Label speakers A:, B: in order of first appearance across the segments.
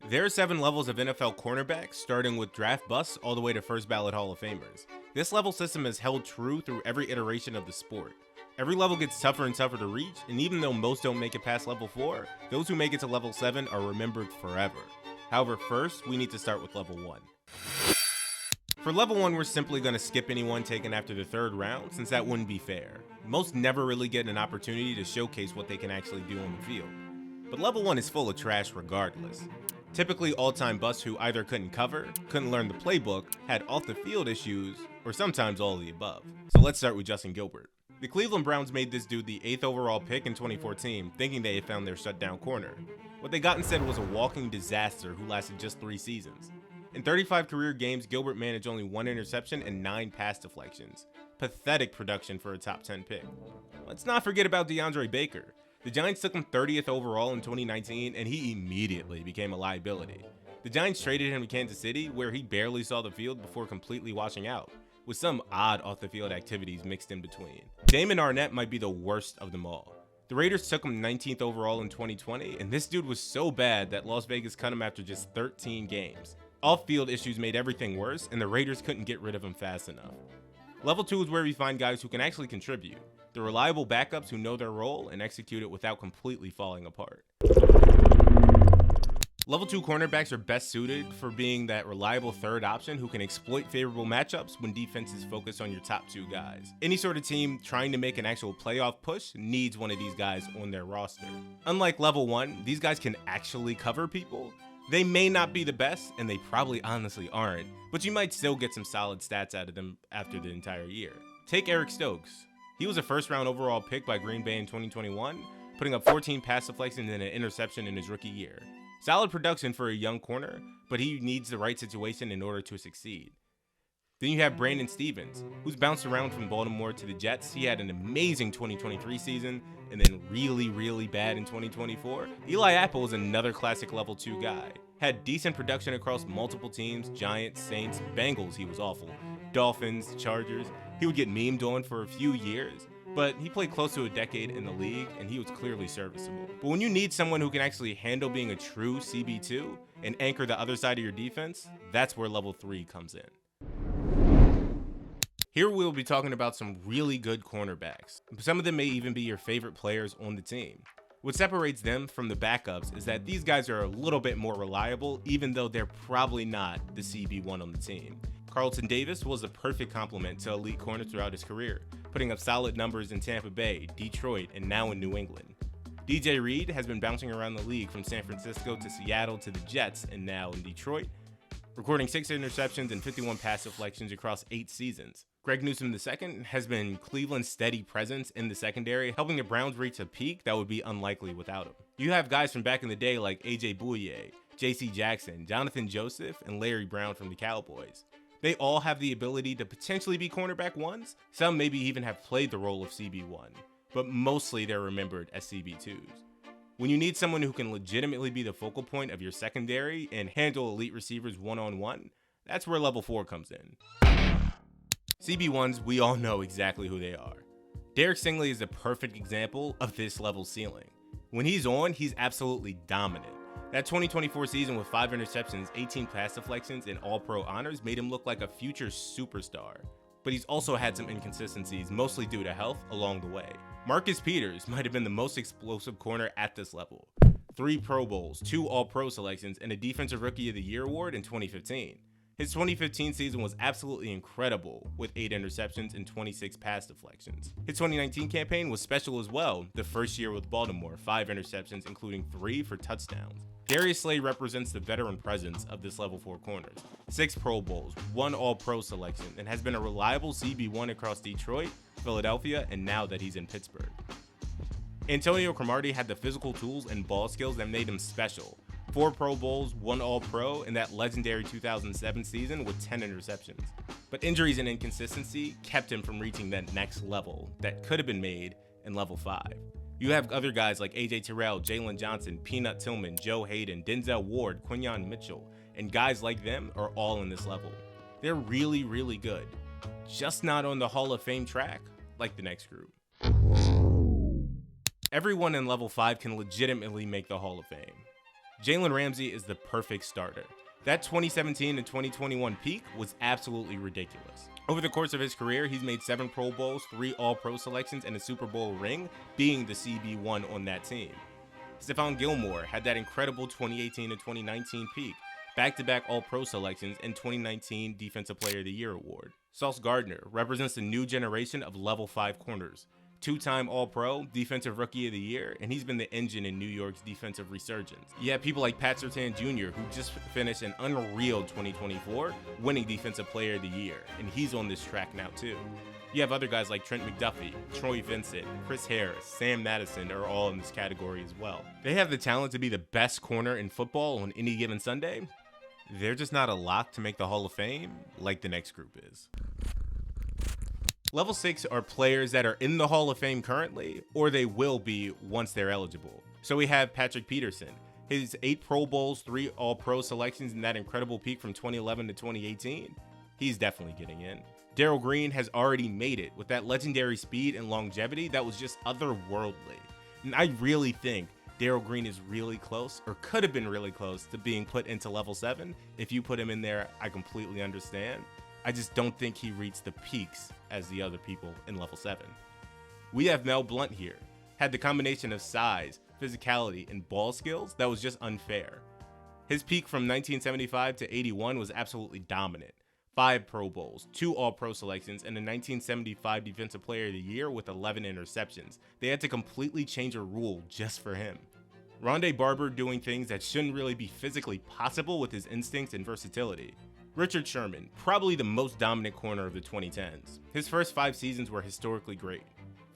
A: There are 7 levels of NFL cornerbacks, starting with draft busts all the way to first ballot Hall of Famers. This level system has held true through every iteration of the sport. Every level gets tougher and tougher to reach, and even though most don't make it past level 4, those who make it to level 7 are remembered forever. However, first, we need to start with level 1. For level 1, we're simply going to skip anyone taken after the 3rd round, since that wouldn't be fair. Most never really get an opportunity to showcase what they can actually do on the field. But level 1 is full of trash regardless. Typically all-time busts who either couldn't cover, couldn't learn the playbook, had off-the-field issues, or sometimes all of the above. So let's start with Justin Gilbert. The Cleveland Browns made this dude the 8th overall pick in 2014, thinking they had found their shutdown corner. What they got instead was a walking disaster who lasted just 3 seasons. In 35 career games, Gilbert managed only 1 interception and 9 pass deflections. Pathetic production for a top 10 pick. Let's not forget about DeAndre Baker. The Giants took him 30th overall in 2019, and he immediately became a liability. The Giants traded him to Kansas City, where he barely saw the field before completely washing out, with some odd off-the-field activities mixed in between. Damon Arnett might be the worst of them all. The Raiders took him 19th overall in 2020, and this dude was so bad that Las Vegas cut him after just 13 games. Off-field issues made everything worse, and the Raiders couldn't get rid of him fast enough. Level 2 is where we find guys who can actually contribute. The reliable backups who know their role and execute it without completely falling apart. Level 2 cornerbacks are best suited for being that reliable 3rd option who can exploit favorable matchups when defenses focus on your top 2 guys. Any sort of team trying to make an actual playoff push needs one of these guys on their roster. Unlike level 1, these guys can actually cover people. They may not be the best, and they probably honestly aren't, but you might still get some solid stats out of them after the entire year. Take Eric Stokes. He was a 1st round overall pick by Green Bay in 2021, putting up 14 pass deflections and an interception in his rookie year. Solid production for a young corner, but he needs the right situation in order to succeed. Then you have Brandon Stevens, who's bounced around from Baltimore to the Jets. He had an amazing 2023 season, and then really bad in 2024. Eli Apple is another classic level 2 guy. Had decent production across multiple teams, Giants, Saints, Bengals, he was awful, Dolphins, Chargers. He would get memed on for a few years, but he played close to a decade in the league, and he was clearly serviceable. But when you need someone who can actually handle being a true CB2 and anchor the other side of your defense, that's where level 3 comes in. Here we'll be talking about some really good cornerbacks. Some of them may even be your favorite players on the team. What separates them from the backups is that these guys are a little bit more reliable, even though they're probably not the CB1 on the team. Carlton Davis was the perfect complement to elite corner throughout his career, putting up solid numbers in Tampa Bay, Detroit, and now in New England. DJ Reed has been bouncing around the league from San Francisco to Seattle to the Jets and now in Detroit, recording 6 interceptions and 51 pass deflections across 8 seasons. Greg Newsome II has been Cleveland's steady presence in the secondary, helping the Browns reach a peak that would be unlikely without him. You have guys from back in the day like AJ Bouye, JC Jackson, Jonathan Joseph, and Larry Brown from the Cowboys. They all have the ability to potentially be cornerback 1s. Some maybe even have played the role of CB1, but mostly they're remembered as CB2s. When you need someone who can legitimately be the focal point of your secondary and handle elite receivers one-on-one, that's where level 4 comes in. CB1s, we all know exactly who they are. Derek Stingley is the perfect example of this level ceiling. When he's on, he's absolutely dominant. That 2024 season with 5 interceptions, 18 pass deflections, and all-pro honors made him look like a future superstar. But he's also had some inconsistencies, mostly due to health, along the way. Marcus Peters might have been the most explosive corner at this level. 3 Pro Bowls, 2 All-Pro selections, and a Defensive Rookie of the Year award in 2015. His 2015 season was absolutely incredible, with 8 interceptions and 26 pass deflections. His 2019 campaign was special as well, the first year with Baltimore, 5 interceptions including 3 for touchdowns. Darius Slay represents the veteran presence of this level 4 corners. 6 Pro Bowls, 1 All-Pro selection, and has been a reliable CB1 across Detroit, Philadelphia, and now that he's in Pittsburgh. Antonio Cromartie had the physical tools and ball skills that made him special. 4 Pro Bowls, 1 All-Pro, and that legendary 2007 season with 10 interceptions. But injuries and inconsistency kept him from reaching that next level that could have been made in level 5. You have other guys like AJ Terrell, Jalen Johnson, Peanut Tillman, Joe Hayden, Denzel Ward, Quinyon Mitchell, and guys like them are all in this level. They're really good, just not on the Hall of Fame track like the next group. Everyone in level 5 can legitimately make the Hall of Fame. Jalen Ramsey is the perfect starter. That 2017 and 2021 peak was absolutely ridiculous. Over the course of his career, he's made 7 Pro Bowls, 3 All-Pro selections, and a Super Bowl ring, being the CB1 on that team. Stephon Gilmore had that incredible 2018 and 2019 peak, back-to-back All-Pro selections, and 2019 Defensive Player of the Year award. Sauce Gardner represents a new generation of level 5 corners. 2-time All-Pro, Defensive Rookie of the Year, and he's been the engine in New York's defensive resurgence. You have people like Pat Surtain Jr., who just finished an unreal 2024, winning Defensive Player of the Year, and he's on this track now too. You have other guys like Trent McDuffie, Troy Vincent, Chris Harris, Sam Madison are all in this category as well. They have the talent to be the best corner in football on any given Sunday. They're just not a lock to make the Hall of Fame like the next group is. Level 6 are players that are in the Hall of Fame currently, or they will be once they're eligible. So we have Patrick Peterson. His 8 Pro Bowls, 3 All-Pro selections, and that incredible peak from 2011 to 2018, he's definitely getting in. Darrell Green has already made it with that legendary speed and longevity that was just otherworldly. And I really think Darrell Green is really close, or could have been really close, to being put into level 7. If you put him in there, I completely understand. I just don't think he reached the peaks as the other people in level 7. We have Mel Blount here. Had the combination of size, physicality, and ball skills that was just unfair. His peak from 1975 to 81 was absolutely dominant. 5 Pro Bowls, 2 All-Pro selections, and a 1975 Defensive Player of the Year with 11 interceptions. They had to completely change a rule just for him. Rondé Barber doing things that shouldn't really be physically possible with his instincts and versatility. Richard Sherman, probably the most dominant corner of the 2010s. His first 5 seasons were historically great.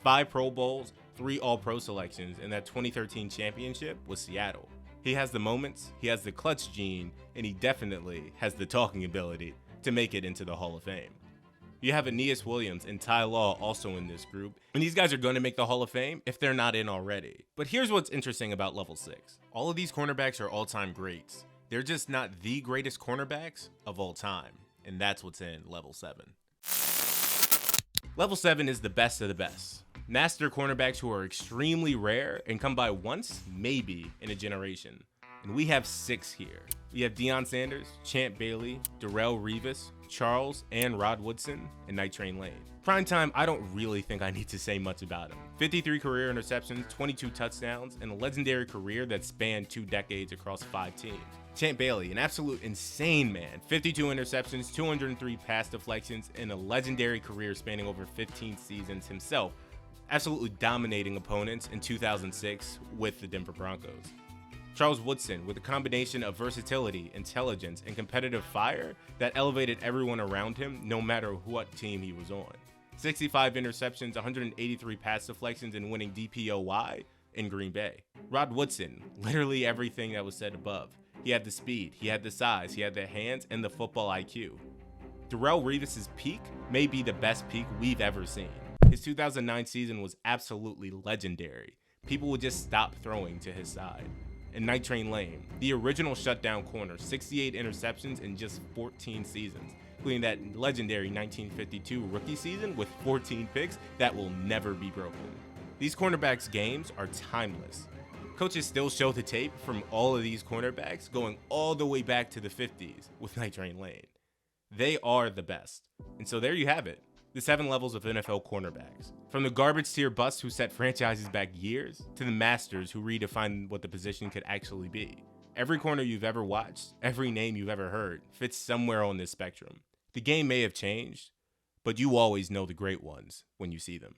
A: 5 Pro Bowls, 3 All-Pro selections, and that 2013 championship with Seattle. He has the moments, he has the clutch gene, and he definitely has the talking ability to make it into the Hall of Fame. You have Aeneas Williams and Ty Law also in this group, and these guys are going to make the Hall of Fame if they're not in already. But here's what's interesting about level 6. All of these cornerbacks are all-time greats. They're just not the greatest cornerbacks of all time, and that's what's in level 7. Level 7 is the best of the best. Master cornerbacks who are extremely rare and come by once, maybe, in a generation. And we have 6 here. We have Deion Sanders, Champ Bailey, Darrelle Revis, Charles and Rod Woodson, and Night Train Lane. Prime time, I don't really think I need to say much about him. 53 career interceptions, 22 touchdowns, and a legendary career that spanned 2 decades across 5 teams. Champ Bailey, an absolute insane man. 52 interceptions, 203 pass deflections, and a legendary career spanning over 15 seasons himself, absolutely dominating opponents in 2006 with the Denver Broncos. Charles Woodson, with a combination of versatility, intelligence, and competitive fire that elevated everyone around him no matter what team he was on. 65 interceptions, 183 pass deflections, and winning DPOY in Green Bay. Rod Woodson, literally everything that was said above. He had the speed, he had the size, he had the hands, and the football IQ. Darrelle Revis' peak may be the best peak we've ever seen. His 2009 season was absolutely legendary. People would just stop throwing to his side. And Night Train Lane, the original shutdown corner, 68 interceptions in just 14 seasons, including that legendary 1952 rookie season with 14 picks that will never be broken. These cornerbacks' games are timeless. Coaches still show the tape from all of these cornerbacks going all the way back to the 50s with Night Train Lane. They are the best. And so there you have it. The 7 levels of NFL cornerbacks. From the garbage tier busts who set franchises back years, to the masters who redefined what the position could actually be. Every corner you've ever watched, every name you've ever heard, fits somewhere on this spectrum. The game may have changed, but you always know the great ones when you see them.